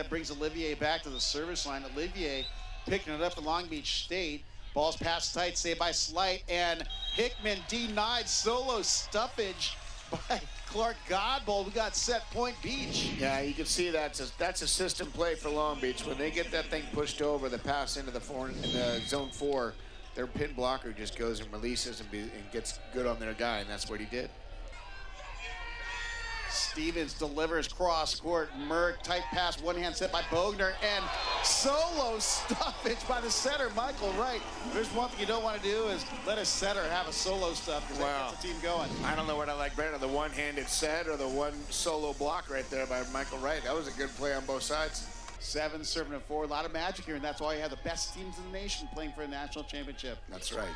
That brings Olivier back to the service line. Olivier picking it up for Long Beach State. Ball's passed tight, saved by Slight, and Hickman denied solo stuffage by Clark Godbold. We got set point Beach. Yeah, you can see that's a system play for Long Beach. When they get that thing pushed over, the pass into the zone 4, their pin blocker just goes and releases and gets good on their guy, and that's what he did. Stevens delivers cross court. Merck, tight pass, one hand set by Bogner, and solo stuffage by the setter, Michael Wright. There's one thing you don't want to do is let a setter have a solo stuff because that gets the team going. I don't know what I like better, the one-handed set or the one solo block right there by Michael Wright. That was a good play on both sides. 7 serving at 4, a lot of magic here, and that's why you have the best teams in the nation playing for a national championship. That's right.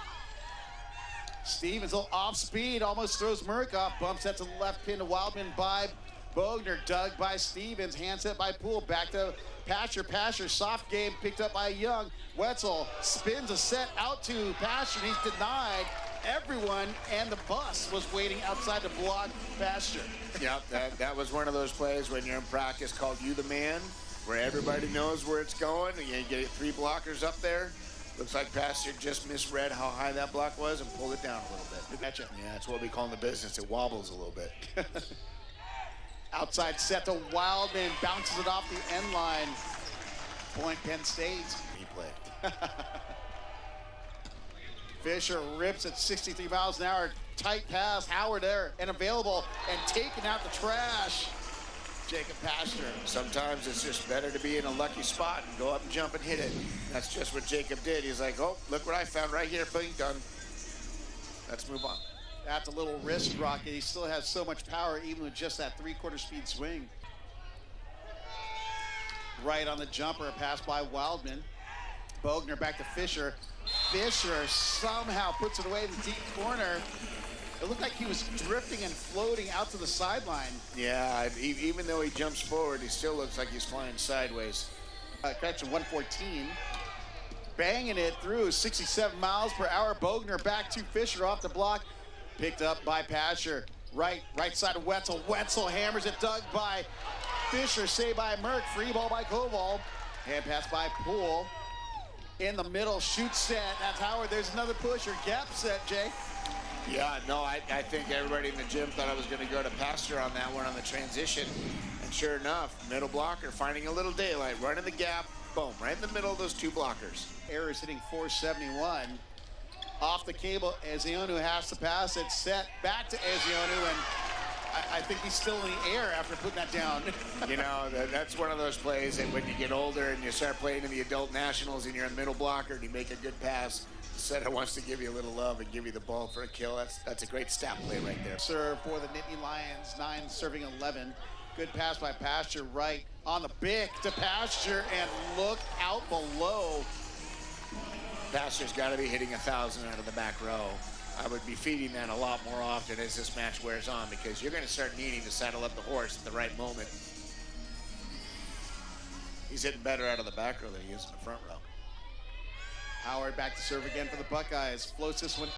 Stevens, a little off speed, almost throws Merck off, bumps that to the left pin to Wildman by Bogner, dug by Stevens, hand set by Poole, back to Pasher, soft game picked up by Young. Wetzel spins a set out to Pasher, and he's denied. Everyone and the bus was waiting outside to block Pasher. Yep, that was one of those plays when you're in practice called You the Man, where everybody knows where it's going, and you get 3 blockers up there. Looks like Pastor just misread how high that block was and pulled it down a little bit. Betcha. Yeah, that's what we call in the business. It wobbles a little bit. Outside set to Wildman, bounces it off the end line. Point Penn State. He played. Fisher rips at 63 miles an hour. Tight pass, Howard there and available and taking out the trash. Jacob Pastor. Sometimes it's just better to be in a lucky spot and go up and jump and hit it. That's just what Jacob did. He's like, oh, look what I found right here. Bing, done. Let's move on. That's a little wrist rocket. He still has so much power even with just that 3/4 speed swing. Right on the jumper, a pass by Wildman. Bogner back to Fisher. Fisher somehow puts it away in the deep corner. It looked like he was drifting and floating out to the sideline. Yeah, even though he jumps forward, he still looks like he's flying sideways. Correction, 114. Banging it through 67 miles per hour. Bogner back to Fisher off the block. Picked up by Pasher. Right side of Wetzel. Wetzel hammers it, dug by Fisher, saved by Merck. Free ball by Koval. Hand pass by Poole. In the middle, shoot set. That's Howard. There's another pusher. Gap set, Jay. Yeah, no, I think everybody in the gym thought I was going to go to Pastor on that one on the transition. And sure enough, middle blocker finding a little daylight, running the gap, boom, right in the middle of those 2 blockers. Ayers hitting 471. Off the cable, Ezeonu has to pass it, set back to Ezeonu, and I think he's still in the air after putting that down. You know, that's one of those plays that when you get older and you start playing in the adult nationals and you're a middle blocker and you make a good pass, the setter wants to give you a little love and give you the ball for a kill. That's a great stat play right there. Serve for the Nittany Lions, 9 serving 11. Good pass by Pasture, right on the bick to Pasture, and look out below. Pasture's got to be hitting 1,000 out of the back row. I would be feeding that a lot more often as this match wears on because you're going to start needing to saddle up the horse at the right moment. He's hitting better out of the back row than he is in the front row. Howard back to serve again for the Buckeyes. Floats this one